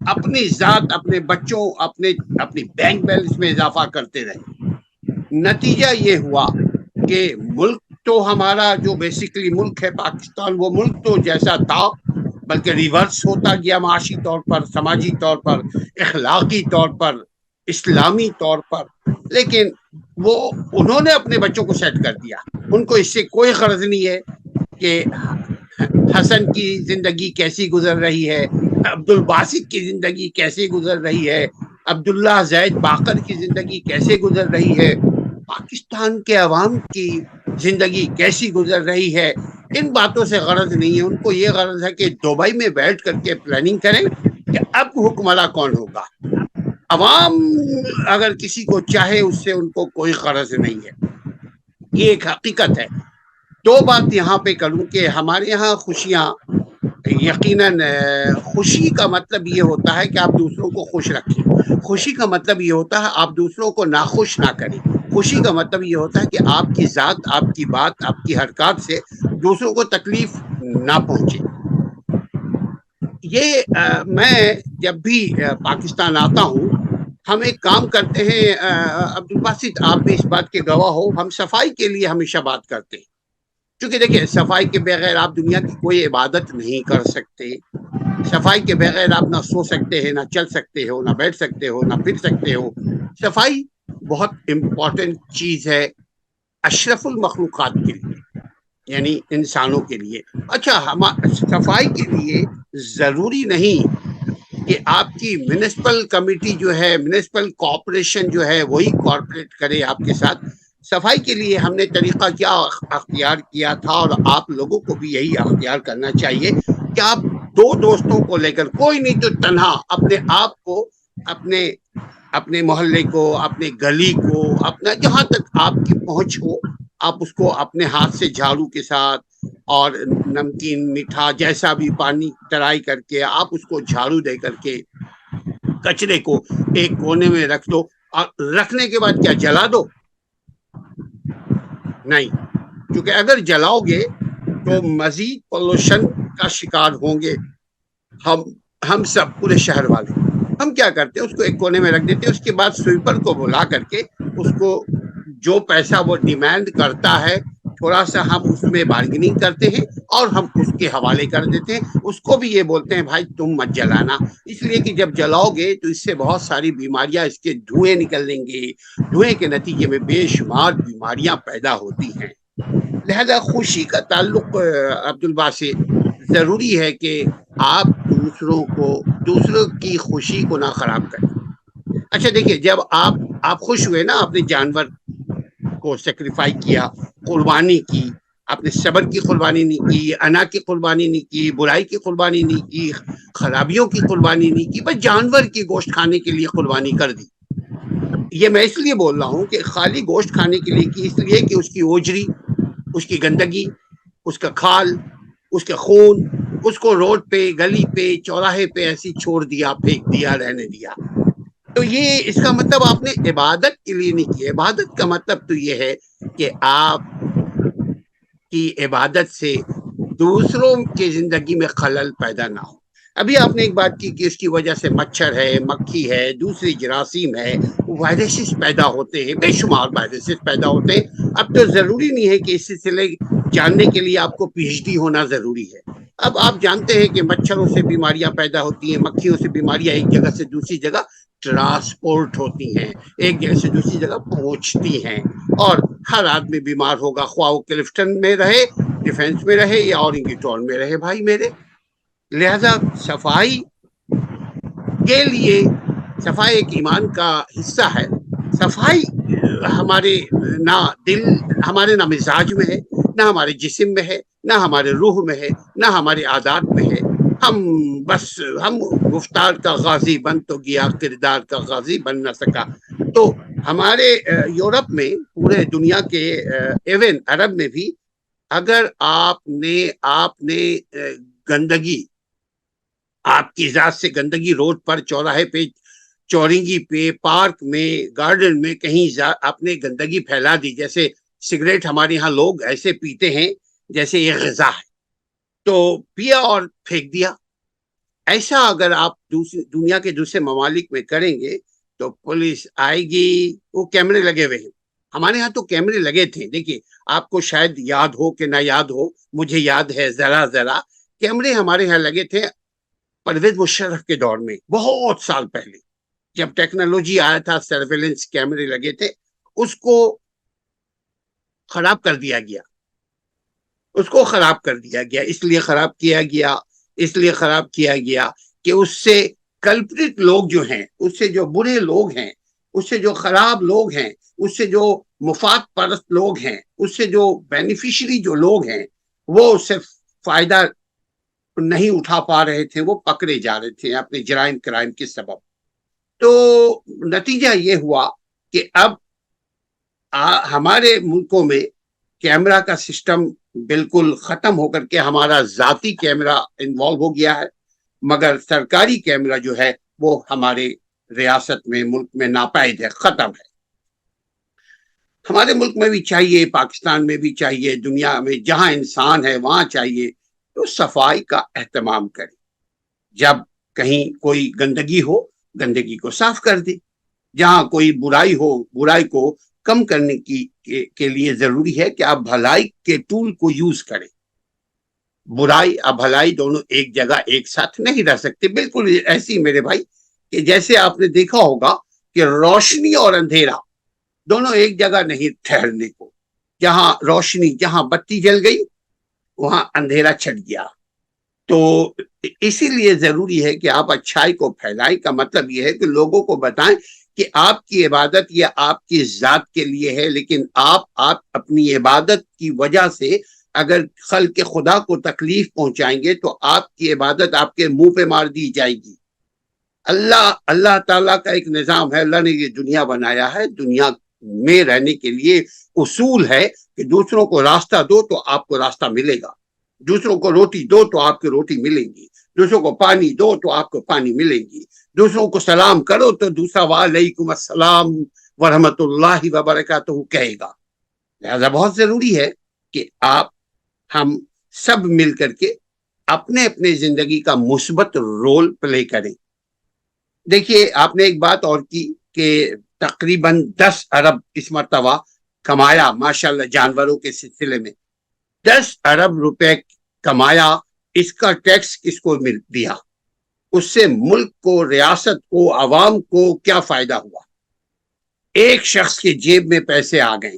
اپنی ذات، اپنے بچوں، اپنی بینک بیلنس میں اضافہ کرتے رہے. نتیجہ یہ ہوا کہ ملک تو ہمارا جو بیسیکلی ملک ہے پاکستان، وہ ملک تو جیسا تھا بلکہ ریورس ہوتا گیا، معاشی طور پر، سماجی طور پر، اخلاقی طور پر، اسلامی طور پر. لیکن وہ انہوں نے اپنے بچوں کو سیٹ کر دیا. ان کو اس سے کوئی غرض نہیں ہے کہ حسن کی زندگی کیسی گزر رہی ہے، عبد الباسط کی زندگی کیسے گزر رہی ہے، عبداللہ زید باقر کی زندگی کیسے گزر رہی ہے، پاکستان کے عوام کی زندگی کیسی گزر رہی ہے. ان باتوں سے غرض نہیں ہے. ان کو یہ غرض ہے کہ دبئی میں بیٹھ کر کے پلاننگ کریں کہ اب حکمراں کون ہوگا. عوام اگر کسی کو چاہے اس سے ان کو کوئی غرض نہیں ہے. یہ ایک حقیقت ہے. دو بات یہاں پہ کروں کہ ہمارے یہاں خوشیاں، یقیناً خوشی کا مطلب یہ ہوتا ہے کہ آپ دوسروں کو خوش رکھیں. خوشی کا مطلب یہ ہوتا ہے آپ دوسروں کو ناخوش نہ کریں. خوشی کا مطلب یہ ہوتا ہے کہ آپ کی ذات، آپ کی بات، آپ کی حرکات سے دوسروں کو تکلیف نہ پہنچے. یہ میں جب بھی پاکستان آتا ہوں، ہم ایک کام کرتے ہیں عبد الباسط، آپ بھی اس بات کے گواہ ہو، ہم صفائی کے لیے ہمیشہ بات کرتے ہیں. کیونکہ دیکھیں، صفائی کے بغیر آپ دنیا کی کوئی عبادت نہیں کر سکتے. صفائی کے بغیر آپ نہ سو سکتے ہیں، نہ چل سکتے ہو، نہ بیٹھ سکتے ہو، نہ پھر سکتے ہو. صفائی بہت امپورٹنٹ چیز ہے اشرف المخلوقات کے لیے، یعنی انسانوں کے لیے. اچھا، صفائی کے لیے ضروری نہیں کہ آپ کی میونسپل کمیٹی جو ہے، میونسپل کارپوریشن جو ہے، وہی کارپوریٹ کرے آپ کے ساتھ. صفائی کے لیے ہم نے طریقہ کیا اختیار کیا تھا، اور آپ لوگوں کو بھی یہی اختیار کرنا چاہیے کہ آپ دو دوستوں کو لے کر، کوئی نہیں تو تنہا، اپنے آپ کو، اپنے محلے کو، اپنے گلی کو، اپنا جہاں تک آپ کی پہنچ ہو، آپ اس کو اپنے ہاتھ سے جھاڑو کے ساتھ اور نمکین میٹھا جیسا بھی پانی ٹرائی کر کے آپ اس کو جھاڑو دے کر کے کچرے کو ایک کونے میں رکھ دو. اور رکھنے کے بعد کیا جلا دو؟ نہیں، کیونکہ اگر جلاؤ گے تو مزید پولوشن کا شکار ہوں گے ہم سب، پورے شہر والے. ہم کیا کرتے ہیں، اس کو ایک کونے میں رکھ دیتے ہیں. اس کے بعد سویپر کو بلا کر کے اس کو جو پیسہ وہ ڈیمانڈ کرتا ہے، تھوڑا سا ہم اس میں بارگننگ کرتے ہیں اور ہم اس کے حوالے کر دیتے ہیں. اس کو بھی یہ بولتے ہیں بھائی تم مت جلانا، اس لیے کہ جب جلاؤ گے تو اس سے بہت ساری بیماریاں، اس کے دھوئیں نکلیں گے، دھوئیں کے نتیجے میں بے شمار بیماریاں پیدا ہوتی ہیں. لہذا خوشی کا تعلق عبد الباسط ضروری ہے کہ آپ دوسروں کی خوشی کو نہ خراب کریں. اچھا دیکھیے، جب آپ خوش ہوئے نا، آپ نے جانور کو سیکریفائی کیا، قربانی کی، آپ نے صبر کی قربانی نہیں کی، انا کی قربانی نہیں کی، برائی کی قربانی نہیں کی، خرابیوں کی قربانی نہیں کی، بس جانور کی گوشت کھانے کے لیے قربانی کر دی. یہ میں اس لیے بول رہا ہوں کہ خالی گوشت کھانے کے لیے کی، اس لیے کہ اس کی اوجری، اس کی گندگی، اس کا کھال، اس کا خون، اس کو روڈ پہ، گلی پہ، چوراہے پہ ایسی چھوڑ دیا، پھینک دیا، رہنے دیا. تو یہ اس کا مطلب آپ نے عبادت کے لیے نہیں کی. عبادت کا مطلب تو یہ ہے کہ آپ کی عبادت سے دوسروں کی زندگی میں خلل پیدا نہ ہو. ابھی آپ نے ایک بات کی کہ اس کی وجہ سے مچھر ہے، مکھی ہے، دوسری جراثیم ہے، وائرسز پیدا ہوتے ہیں، بے شمار وائرسز پیدا ہوتے ہیں. اب تو ضروری نہیں ہے کہ اس سلسلے جاننے کے لیے آپ کو پی ایچ ڈی ہونا ضروری ہے. اب آپ جانتے ہیں کہ مچھروں سے بیماریاں پیدا ہوتی ہیں، مکھیوں سے بیماریاں ایک جگہ سے دوسری جگہ ٹرانسپورٹ ہوتی ہیں، ایک جگہ سے دوسری جگہ پہنچتی ہیں، اور ہر آدمی بیمار ہوگا، خواہ وہ کلفٹن میں رہے، ڈیفینس میں رہے، یا اورنگٹون میں رہے. بھائی میرے، لہذا صفائی کے لیے، صفائی ایک ایمان کا حصہ ہے. صفائی ہمارے نہ مزاج میں ہے، نہ ہمارے جسم میں ہے، نہ ہمارے روح میں ہے، نہ ہمارے عادات میں ہے. ہم گفتار کا غازی بن تو گیا، کردار کا غازی بن نہ سکا. تو ہمارے یورپ میں، پورے دنیا کے، ایون عرب میں بھی، اگر آپ نے گندگی، آپ کی ذات سے گندگی روڈ پر، چوراہے پہ، چورنگی پہ، پارک میں، گارڈن میں کہیں آپ نے گندگی پھیلا دی، جیسے سگریٹ ہمارے ہاں لوگ ایسے پیتے ہیں جیسے یہ غذا ہے، تو پیا اور پھینک دیا. ایسا اگر آپ دنیا کے دوسرے ممالک میں کریں گے تو پولیس آئے گی. وہ کیمرے لگے ہوئے ہیں. ہمارے ہاں تو کیمرے لگے تھے. دیکھیے آپ کو شاید یاد ہو کہ نہ یاد ہو, مجھے یاد ہے ذرا کیمرے ہمارے یہاں لگے تھے پرویز مشرف کے دور میں, بہت سال پہلے جب ٹیکنالوجی آیا تھا. سرویلنس کیمرے لگے تھے, اس کو خراب کر دیا گیا. اس لیے خراب کیا گیا کہ اس سے کلپریٹ لوگ جو ہیں, اس سے جو برے لوگ ہیں, اس سے جو خراب لوگ ہیں, اس سے جو مفاد پرست لوگ ہیں, اس سے جو بینیفیشری جو لوگ ہیں, وہ اس سے فائدہ نہیں اٹھا پا رہے تھے, وہ پکڑے جا رہے تھے اپنے کرائم کے سبب. تو نتیجہ یہ ہوا کہ اب ہمارے ملکوں میں کیمرہ کا سسٹم بالکل ختم ہو کر کے ہمارا ذاتی کیمرہ انوالو ہو گیا ہے, مگر سرکاری کیمرہ جو ہے وہ ہمارے ریاست میں, ملک میں ناپید ہے, ختم ہے. ہمارے ملک میں بھی چاہیے, پاکستان میں بھی چاہیے, دنیا میں جہاں انسان ہے وہاں چاہیے تو صفائی کا اہتمام کرے. جب کہیں کوئی گندگی ہو, گندگی کو صاف کر دے. جہاں کوئی برائی ہو, برائی کو کم کرنے کے لیے ضروری ہے کہ آپ بھلائی کے ٹول کو یوز کریں. برائی اور بھلائی دونوں ایک جگہ ایک ساتھ نہیں رہ سکتے. بالکل ایسی میرے بھائی کہ جیسے آپ نے دیکھا ہوگا کہ روشنی اور اندھیرا دونوں ایک جگہ نہیں ٹھہرنے کو. جہاں روشنی, جہاں بتی جل گئی وہاں اندھیرا چھٹ گیا. تو اسی لیے ضروری ہے کہ آپ اچھائی کو پھیلائیں. کا مطلب یہ ہے کہ لوگوں کو بتائیں کہ آپ کی عبادت یہ آپ کی ذات کے لیے ہے, لیکن آپ اپنی عبادت کی وجہ سے اگر خلق خدا کو تکلیف پہنچائیں گے تو آپ کی عبادت آپ کے منہ پہ مار دی جائے گی. اللہ تعالیٰ کا ایک نظام ہے. اللہ نے یہ دنیا بنایا ہے, دنیا میں رہنے کے لیے اصول ہے کہ دوسروں کو راستہ دو تو آپ کو راستہ ملے گا, دوسروں کو روٹی دو تو آپ کو روٹی ملے گی, دوسروں کو پانی دو تو آپ کو پانی ملے گی, دوسروں کو سلام کرو تو دوسرا وعلیکم السلام ورحمۃ اللہ وبرکاتہ کہے گا. لہذا بہت ضروری ہے کہ ہم سب مل کر کے اپنے اپنے زندگی کا مثبت رول پلے کریں. دیکھیے آپ نے ایک بات اور کی کہ تقریباً 10 ارب اس مرتبہ کمایا ماشاءاللہ جانوروں کے سلسلے میں. 10 ارب روپے کمایا, اس کا ٹیکس کس کو دیا؟ اس سے ملک کو, ریاست کو, عوام کو کیا فائدہ ہوا؟ ایک شخص کے جیب میں پیسے آ گئے,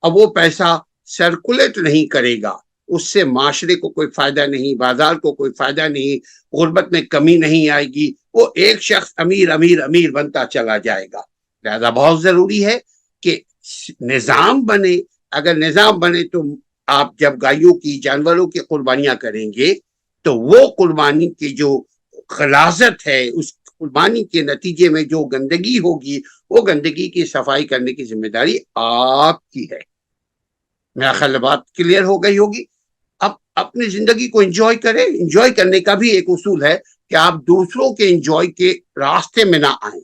اب وہ پیسہ سرکولیٹ نہیں کرے گا, اس سے معاشرے کو کوئی فائدہ نہیں, بازار کو کوئی فائدہ نہیں, غربت میں کمی نہیں آئے گی, وہ ایک شخص امیر بنتا چلا جائے گا. لہذا بہت ضروری ہے کہ نظام بنے. اگر نظام بنے تو آپ جب گائیوں کی, جانوروں کی قربانیاں کریں گے تو وہ قربانی کی جو غلاظت ہے, اس قربانی کے نتیجے میں جو گندگی ہوگی, وہ گندگی کی صفائی کرنے کی ذمہ داری آپ کی ہے. میرا خیال بات کلیئر ہو گئی ہوگی. اب اپنی زندگی کو انجوائے کریں. انجوائے کرنے کا بھی ایک اصول ہے کہ آپ دوسروں کے انجوائے کے راستے میں نہ آئیں,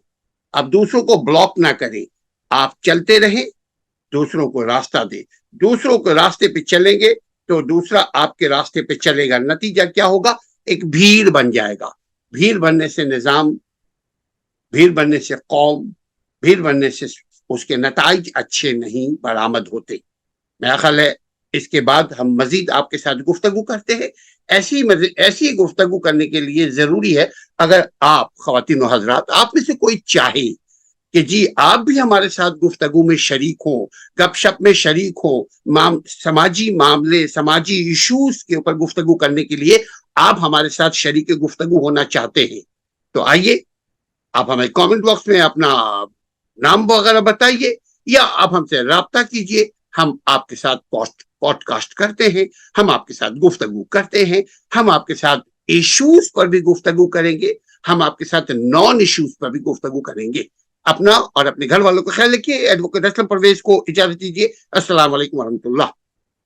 آپ دوسروں کو بلاک نہ کریں, آپ چلتے رہیں, دوسروں کو راستہ دیں. دوسروں کے راستے پہ چلیں گے تو دوسرا آپ کے راستے پہ چلے گا. نتیجہ کیا ہوگا؟ ایک بھیڑ بن جائے گا. بھیڑ بننے سے نظام, بھیڑ بننے سے قوم, بھیڑ بننے سے اس کے نتائج اچھے نہیں برآمد ہوتے. میرا خیال ہے اس کے بعد ہم مزید آپ کے ساتھ گفتگو کرتے ہیں. ایسی گفتگو کرنے کے لیے ضروری ہے اگر آپ خواتین و حضرات, آپ میں سے کوئی چاہے کہ جی آپ بھی ہمارے ساتھ گفتگو میں شریک ہوں, گپ شپ میں شریک ہوں, سماجی معاملے, سماجی ایشوز کے اوپر گفتگو کرنے کے لیے آپ ہمارے ساتھ شریک گفتگو ہونا چاہتے ہیں, تو آئیے آپ ہمیں کامنٹ باکس میں اپنا نام وغیرہ بتائیے یا آپ ہم سے رابطہ کیجئے. ہم آپ کے ساتھ پوڈ کاسٹ کرتے ہیں, ہم آپ کے ساتھ گفتگو کرتے ہیں, ہم آپ کے ساتھ ایشوز پر بھی گفتگو کریں گے, ہم آپ کے ساتھ نان ایشوز پر بھی گفتگو کریں گے. اپنا اور اپنے گھر والوں کو خیال رکھیے. ایڈوکیٹ اسلم پرویز کو اجازت دیجیے. السلام علیکم ورحمۃ اللہ.